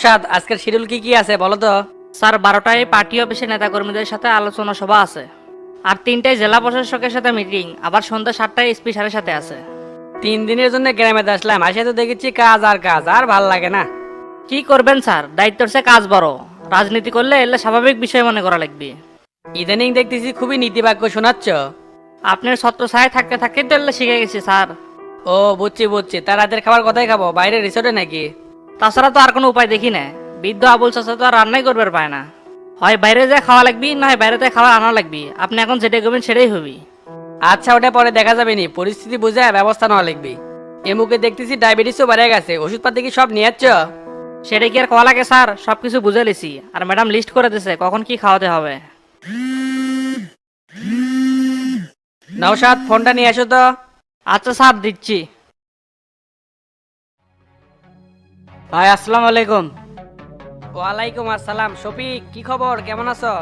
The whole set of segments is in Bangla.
নওশাদ, আজকের শিডিউল কি কি আছে বলো তো? স্যার 12টায় পার্টি অফিসে নেতাকর্মীদের সাথে আলোচনা সভা আছে, আর 3টায় জেলা প্রশাসকের সাথে মিটিং, আবার সন্ধ্যা 7টায় এসপি স্যারের সাথে আছে। 3 দিনের জন্য গ্রামে আসলাম, আসে তো দেখেছি কাজ আর কাজ, আর ভাল লাগে না। কি করবেন স্যার, দায়িত্বর সে কাজ বড়। রাজনীতি করলে এলে স্বাভাবিক বিষয় মনে করা লাগবে। ইদানিং দেখতেছি খুবই নীতিবাক্য শোনাচ্ছ। আপনার ছত্র ছায় থাকতে থাকতে তো এলে শিখে গেছি স্যার। ও বুঝছি বুঝছি, তার রাতের খাবার কোথায় খাবো, বাইরে রিসোর্টে নাকি? তাছাড়া তো আর কোনো উপায় দেখি না। বৃদ্ধ আবুল চাচা তো আর রান্নাই করবে পায় না। হয় বাইরে যা খাওয়া লাগবি, না হয় বাইরে খাবার আনা লাগবি। আপনি এখন যেটা করবেন সেটাই হবি। আচ্ছা, ওটা পরে দেখা যাবে নি, পরিস্থিতি বুঝে ব্যবস্থা নেওয়া লাগবে। এমুকে দেখতেছি ডায়াবেটিসও বেড়ে গেছে, ওষুধপাতি কি সব নিয়ে যাচ্ছ? সেটা কি আর খাওয়া লাগে স্যার? সবকিছু বুঝে লিছি, আর ম্যাডাম লিস্ট করে দিছে কখন কি খাওয়াতে হবে। নওশাদ, ফোনটা নিয়ে আসো তো। আচ্ছা স্যার, দিচ্ছি। ভাই আসসালামু আলাইকুম। ওয়ালাইকুম আসসালাম। শফিক, কি খবর, কেমন আছো?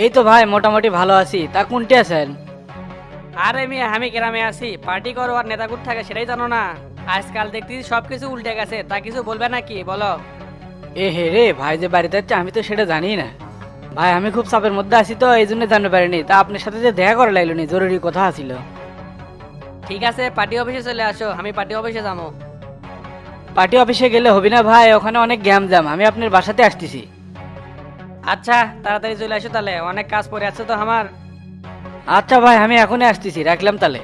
এই তো ভাই মোটামুটি ভালো আছি, তা কোনটি আছেন? আরে মিয়া, আমি গ্রামে আছি, পার্টি করো আর নেতাকুট থাকে সেটাই জানো না? আজকাল দেখতেছি সবকিছু উল্টে গেছে, তা কিছু বলবে নাকি বলো? এ হে রে, ভাই যে বাড়িতে আছে আমি তো সেটা জানি না। ভাই আমি খুব চাপের মধ্যে আছি তো এই জন্য জানতে পারিনি, তা আপনার সাথে যে দেখা করা লাগলো নি, জরুরি কথা ছিল। ঠিক আছে, পার্টি অফিসে চলে আসো, আমি পার্টি অফিসে যাবো। পার্টি অফিসে গেলে হবি না ভাই, ওখানে অনেক গ্যাম জাম, আমি আপনার বাসাতে আসতেছি। আচ্ছা, তাড়াতাড়ি চলে আসো তাহলে, অনেক কাজ পড়ে আছে তো আমার। আচ্ছা ভাই, আমি এখনই আসতেছি, রাখলাম তাহলে।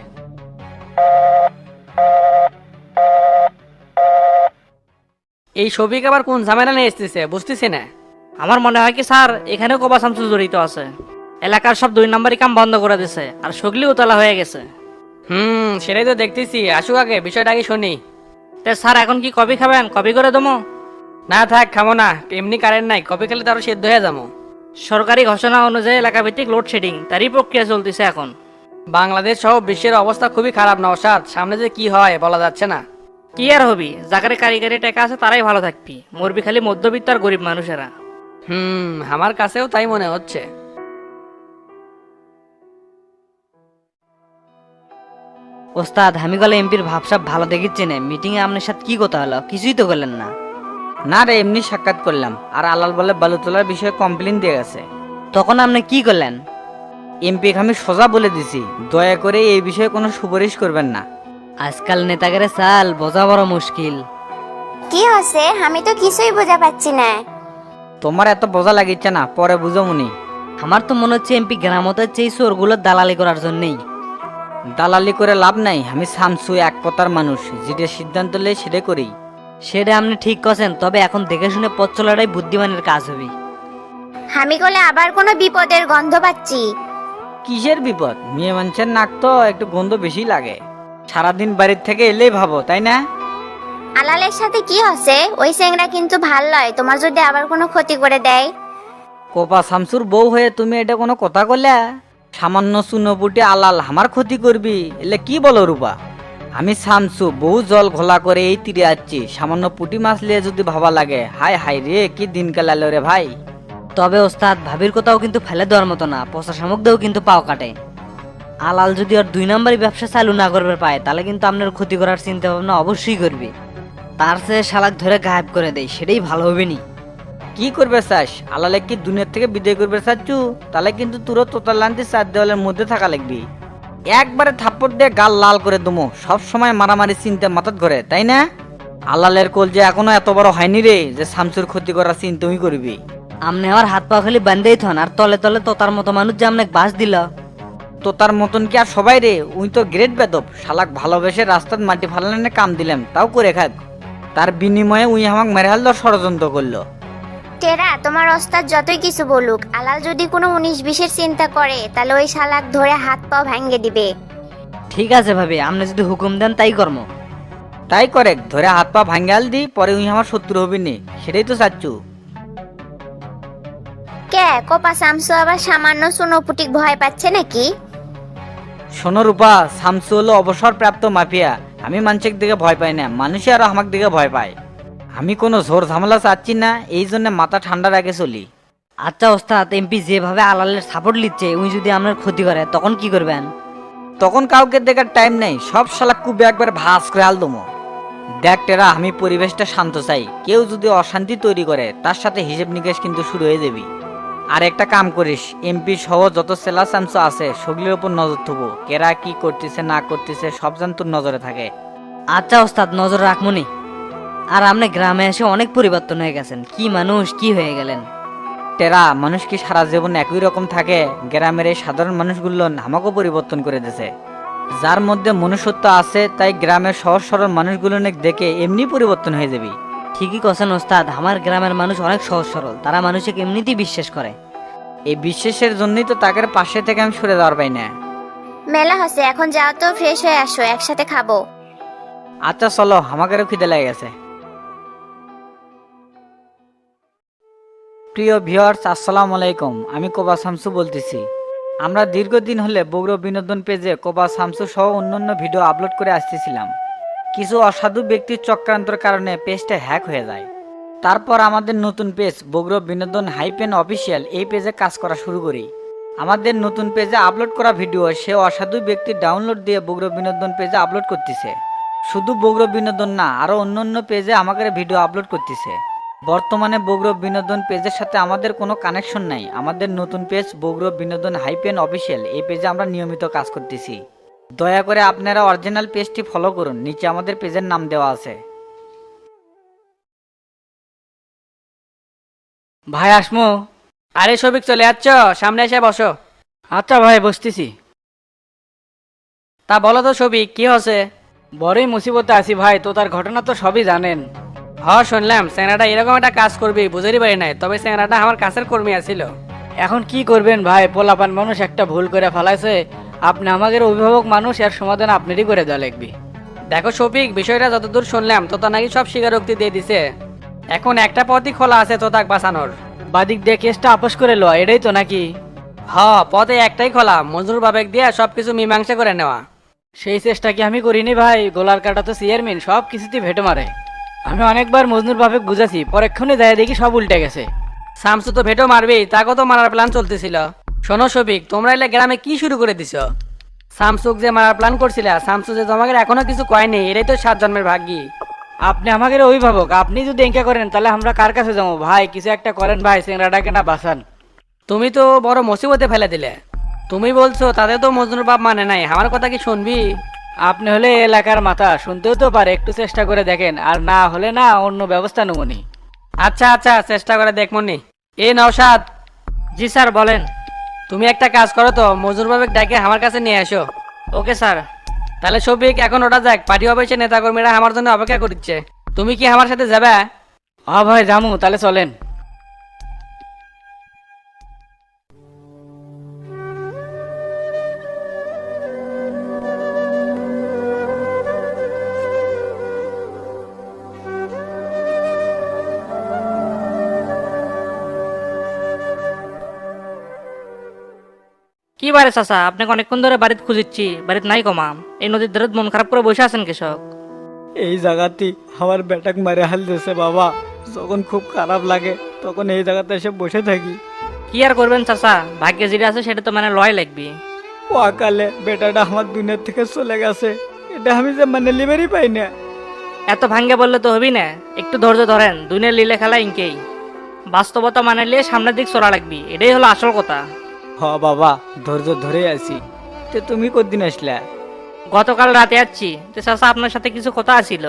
এই শফিক আবার কোন ঝামেলা নিয়ে এসতেছে বুঝতেছি না। আমার মনে হয় কি স্যার, এখানেও কোবা শামসু জড়িত আছে। এলাকার সব 2 নম্বরই কাম বন্ধ করে দিছে, আর সগলি উতলা হয়ে গেছে। সেটাই তো দেখতেছি, আসুক আগে বিষয়টা আগে শুনি। তে স্যার এখন কি কবি খাবেন? কবি করে দেবো? না থাক, খাবো না, এমনি কারেন্ট নাই, কফি খেলে তো আরো সেদ্ধ হয়ে যাবো। সরকারি ঘোষণা অনুযায়ী এলাকা ভিত্তিক লোডশেডিং, তারই প্রক্রিয়া চলতেছে এখন। বাংলাদেশ সহ বিশ্বের অবস্থা খুবই খারাপ নওশাদ, সামনে যে কি হয় বলা যাচ্ছে না। কি আর হবি, জাগারে কারিগরি টাকা আছে তারাই ভালো থাকবি, মরবি খালি মধ্যবিত্ত আর গরিব মানুষেরা। আমার কাছেও তাই মনে হচ্ছে। ওস্তাদ, আমি গেলে এমপির ভাবসাব ভালো দেখিচ্ছে না। মিটিং এ আপনার সাথে কি কথা হলো? কিছুই তো করলেন না। না রে, এমনি সাক্ষাৎ করলাম, আর আলাল বলে বালু তোলার বিষয়ে কমপ্লেন দিয়ে গেছে। তখন আপনি কি করলেন? এমপি আমি সোজা বলে দিছি, দয়া করে এই বিষয়ে কোনো সুপারিশ করবেন না। আজকাল নেতাগেরে চাল বোঝা বড় মুশকিল। কি হচ্ছে? আমি তো কিছুই বোঝা পাচ্ছি না। তোমার এত বোঝা লাগিচ্ছে না, পরে বুঝো মুনি। আমার তো মনে হচ্ছে এমপি গ্রামতের চেয়ে চোরগুলোর দালালি করার জন্যই। দালালি করে লাভ নাই, আমি শামসু এক কথার মানুষ, যেটা সিদ্ধান্ত নেই সেটাই করি। সেটা আপনি ঠিক করছেন, তবে এখন দেখে শুনে পথ চলাটাই বুদ্ধিমানের কাজ হবে। আমি বলে আবার কোনো বিপদের গন্ধ পাচ্ছি। কিসের বিপদ? মেয়ে মানুষের নাক তো একটু গন্ধ বেশি লাগে। সারাদিন বাড়ির থেকে এলেই ভাবো, তাই না? আলালের সাথে কি হচ্ছে? ওই চেংড়া কিন্তু ভাল লয়, তোমার যদি আবার কোনো ক্ষতি করে দেয়। কোপা শামসুর বউ হয়ে তুমি এটা কোনো কথা কইলা? সামান্য চুনোপুটি আলাল আমার ক্ষতি করবি, এলে কি বলো রূপা? আমি শামসু বহু জল ঘোলা করে এই তীরে আসছি, সামান্য পুটি মাছ লিয়ে যদি ভাবা লাগে, হাই হাই রে কি দিনকাল এলো রে ভাই। তবে ওস্তাদ, ভাবির কথাও কিন্তু ফেলে দেওয়ার মতো না, পচা শামুক দিয়েও কিন্তু পাও কাটে। আলাল যদি আর 2 নম্বরই ব্যবসা চালু না করবে পায়, তাহলে কিন্তু আপনার ক্ষতি করার চিন্তা ভাবনা অবশ্যই করবে। তার চেয়ে শালাক ধরে গায়েব করে দেয়, সেটাই ভালো হবে নি। কি করবে চাস? আলালে কি দুনিয়ার থেকে বিদায় করবে চাচ্ছু? তাহলে কিন্তু তোরও তোতার লান্তি 4 দেওয়ালের মধ্যে থাকা লাগবি। একবারে থাপ্পড় দিয়ে গাল লাল করে দমো, সব সময় মারামারি চিন্তা মাথাত ঘরে, তাই না? আলালের কোল যে এখনো এত বড় হয়নি রে যে শামসুর ক্ষতি করার চিন্তাই করবি। আপনি আমার হাত পা খালি বান্ধেই থন, আর তলে তলে তোতার মতো মানুষ যে আপনাকে বাস দিল। তোতার মতন কি আর সবাই রে? উই তো গ্রেট বেদব, শালাক ভালোবেসে রাস্তার মাটি ফালানে কাম দিলাম, তাও করে খাক। তার বিনিময়ে উই আমাকে মেরে হাল ষড়যন্ত্র করলো। টেরা, তোমার ওস্তাদ যতই কিছু বলুক, আলাল যদি কোনো 19-20-এর চিন্তা করে, তাহলে ওই শালাক ধরে হাত পাও ভেঙে দিবে। ঠিক আছে ভাবি, আপনি যদি হুকুম দেন তাই কর্ম। তাই করে ধরে হাত পা ভাঙ্গাল দি, পরে উই আমার শত্রু হবি নি, সেটাই তো চাচ্ছু। কে কোপা শামসু আবার সামান্য চুনোপুটিক ভয় পাচ্ছে নাকি? শোনো রূপা, শামসু হলো অবসরপ্রাপ্ত মাফিয়া। আমি মানুষের দিকে ভয় পাই না, মানুষই আরো আমার দিকে ভয় পায়। আমি কোনো ঝোর ঝামেলা চাচ্ছি না, এই জন্য মাথা ঠান্ডা রাখে চলি। আচ্ছা ওস্তাদ, এমপি যেভাবে আলালের সাপোর্ট নিচ্ছে, উনি যদি আপনার ক্ষতি করে তখন কি করবেন? তখন কাউকে দেখার টাইম নেই, সব শালা কুবে একবার ভাস করে হাল দমো। দেখ টেরা, আমি পরিবেশটা শান্ত চাই। কেউ যদি অশান্তি তৈরি করে তার সাথে হিসেব নিকেশ কিন্তু শুরু হয়ে যাবি। আর একটা কাম করিস, এমপি সহ যত সেলা চামচ আছে সগলির ওপর নজর থবো। কেরা কি করতেছে না করতেছে সব যেন তোর নজরে থাকে। আচ্ছা ওস্তাদ, নজর রাখমনি। আর আপনি গ্রামে এসে অনেক পরিবর্তন হয়ে গেছেন, কি মানুষ কি হয়ে গেলেন। টেরা, মানুষ কি সারা জীবন একই রকম থাকে? গ্রামের এই সাধারণ মানুষগুলো আমাকেও পরিবর্তন করে দিয়েছে। যার মধ্যে মনুষ্যত্ব আছে তাই গ্রামের সহজ সরল মানুষগুলো দেখে এমনি পরিবর্তন হয়ে যাবি। ঠিকই কথা ওস্তাদ, আমার গ্রামের মানুষ অনেক সহজ সরল, তারা মানুষকে এমনিতেই বিশ্বাস করে। এই বিশ্বাসের জন্যই তো তাদের পাশে থেকে আমি সরে যাওয়ার পাই না। মেলা হচ্ছে, এখন যাও তো ফ্রেশ হয়ে আসো, একসাথে খাবো। আচ্ছা চলো, আমাকেও খিদে লেগে গেছে। প্রিয় ভিউয়ার্স, আসসালামু আলাইকুম। আমি কোবা শামসু বলতেছি। আমরা দীর্ঘদিন হলে বগুড়া বিনোদন পেজে কোবা শামসু সহ অন্যান্য ভিডিও আপলোড করে আসতেছিলাম। কিছু অসাধু ব্যক্তির চক্রান্তর কারণে পেজটা হ্যাক হয়ে যায়। তারপর আমাদের নতুন পেজ বগুড়া বিনোদন হাইপেন অফিসিয়াল এই পেজে কাজ করা শুরু করি। আমাদের নতুন পেজে আপলোড করা ভিডিও সে অসাধু ব্যক্তি ডাউনলোড দিয়ে বগুড়া বিনোদন পেজে আপলোড করতেছে। শুধু বগুড়া বিনোদন না, আরও অন্যান্য পেজে আমাদের ভিডিও আপলোড করতেছে। বর্তমানে বগুড়া বিনোদন পেজের সাথে আমাদের কোনো কানেকশন নাই। আমাদের নতুন পেজ বগুড়া বিনোদন হাইপেন অফিসিয়াল এই পেজে আমরা নিয়মিত কাজ করতেছি। দয়া করে আপনারা অরিজিনাল পেজটি ফলো করুন, নিচে আমাদের পেজের নাম দেওয়া আছে। ভাই আসমো? আরে শফিক, চলে যাচ্ছ? সামনে এসে বসো। আচ্ছা ভাই, বসতেছি। তা বলো তো শফিক, কি হচ্ছে? বড়ই মুসিবতে আছি ভাই, তো তার ঘটনা তো সবই জানেন। শুনলাম স্যাংরাটা এরকম একটা কাজ করবি, বুঝেরই পারি নাই। তবে স্যাংরাটা আমার কাছের কর্মী আছিল। এখন কি করবেন ভাই, পোলাপান মানুষ একটা ভুল করে ফেলাইছে। আপনি আমাদের অভিভাবক মানুষ, এর সমাধান আপনারই করে দেওয়া লাগবে। দেখো শফিক, বিষয়টা যতদূর শুনলাম তো নাকি সব স্বীকারোক্তি দিয়ে দিছে। এখন একটা পথই খোলা আছে তো তাক বাঁচানোর। বাদিক দিয়ে কেসটা আপোষ করে লওয়া, এটাই তো নাকি? পথে একটাই খোলা, মজুর বাবেক দিয়ে সবকিছু মীমাংসা করে নেওয়া। সেই চেষ্টা কি আমি করিনি ভাই? গোলার কাটা তো চেয়ারম্যান, সব কিছুতেই ভেটে মারে। আমি অনেকবার মজনুর ভাবে বুঝাছি, পরেক্ষণে যায় দেখি সব উল্টে গেছে। শামসু তো ভেটো মারবি, তাকেও তো মারার প্ল্যান চলতেছিল। শোনো শফিক, তোমরা এলে গ্রামে কি শুরু করে দিছ? শামসুক যে মারার প্ল্যান করছিল, শামসু যে তোমাকে এখনো কিছু কয়নি, এটাই তো 7 জন্মের ভাগ্যি। আপনি আমাদের অভিভাবক, আপনি যদি এঙ্কা করেন তাহলে আমরা কার কাছে যাবো? ভাই কিছু একটা করেন ভাই, চেংরাটাকে না বাঁচান। তুমি তো বড় মুসিবতে ফেলে দিলে। তুমি বলছো তাতে তো মজনুর বাপ মানে নাই, আমার কথা কি শুনবি? আপনি হলে এলাকার মাথা, শুনতেও তো পারে, একটু চেষ্টা করে দেখেন। আর না হলে না, অন্য ব্যবস্থা নেবনি। আচ্ছা আচ্ছা, চেষ্টা করে দেখমনি। এ নওশাদ, জি স্যার বলেন। তুমি একটা কাজ করো তো, মজনুর বাবেক ডাকে আমার কাছে নিয়ে আসো। Okay sir. তাহলে শফিক, এখন ওটা যাক, পার্টি অফিসে নেতাকর্মীরা আমার জন্য অপেক্ষা করছে। তুমি কি আমার সাথে যাবে? হ্যাঁ ভাই জামু, তাহলে চলেন। কি বারে চাচা, আপনাকে অনেকক্ষণ ধরে বাড়িতে খুঁজিচ্ছি, বাড়িতে নাই কমা। এই নদীর ধারে মন খারাপ করে বসে আছেন কৃষক? এই জায়গাতে আমার বেটাক মারে হাল দিয়েছে বাবা। যখন খুব খারাপ লাগে তখন এই জায়গাতে এসে বসে থাকি। কি আর করবেন চাচা, ভাগ্যে যেটা আছে সেটা তো মানে লয় লাগবি। ও আকালে বেটাটা আমার দুনিয়ার থেকে চলে গেছে, এটা আমি যে মানে লিবারই পাই না। এত ভাঙ্গে বললে তো হবি না, একটু ধৈর্য ধরেন। দুনিয়ার লীলা খেলা ইনকেই, বাস্তবতা মানে নিয়ে সামনের দিক চলা লাগবি, এটাই হলো আসল কথা। হ বাবা, ধৈর্য ধরে আছি। তো তুমি কতদিন আসলে? গতকাল রাতে আসছি। তো চাচা আপনার সাথে কিছু কথা আছিল।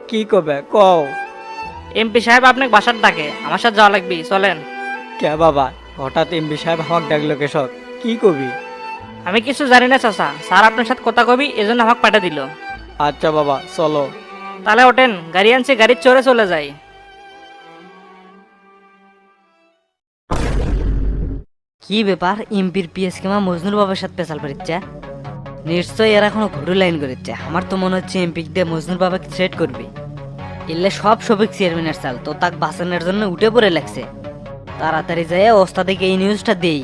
কি কবে কও? এমপি সাহেব আপনাকে বাসার ডাকে, আমার সাথে যাওয়া লাগবি, চলেন। কে বাবা, হঠাৎ এমপি সাহেব আমাকে ডাকলো কেশক? কি কবি? আমি কিছু জানি না চাচা, স্যার আপনার সাথে কথা কবি এজন্য আমাকে পাঠিয়ে দিল। আচ্ছা বাবা চলো। তাহলে ওঠেন, গাড়ি আনছি, গাড়ির চড়ে চলে যাই। কি ব্যাপার, এমপির পিএস কেমা মজনুর বাবার সাথে পেশাল পারিচ্ছে? নিশ্চয়ই এরা এখনো ঘুরু লাইন করেছে। আমার তো মনে হচ্ছে এমপি দিয়ে মজনুর বাবাকে থ্রেট করবে। এলে সব সবিক চেয়ারম্যানের চাল, তো তাক বাঁচানোর জন্য উঠে পড়ে লাগছে। তাড়াতাড়ি যায় ওস্তাদকে এই নিউজটা দেই।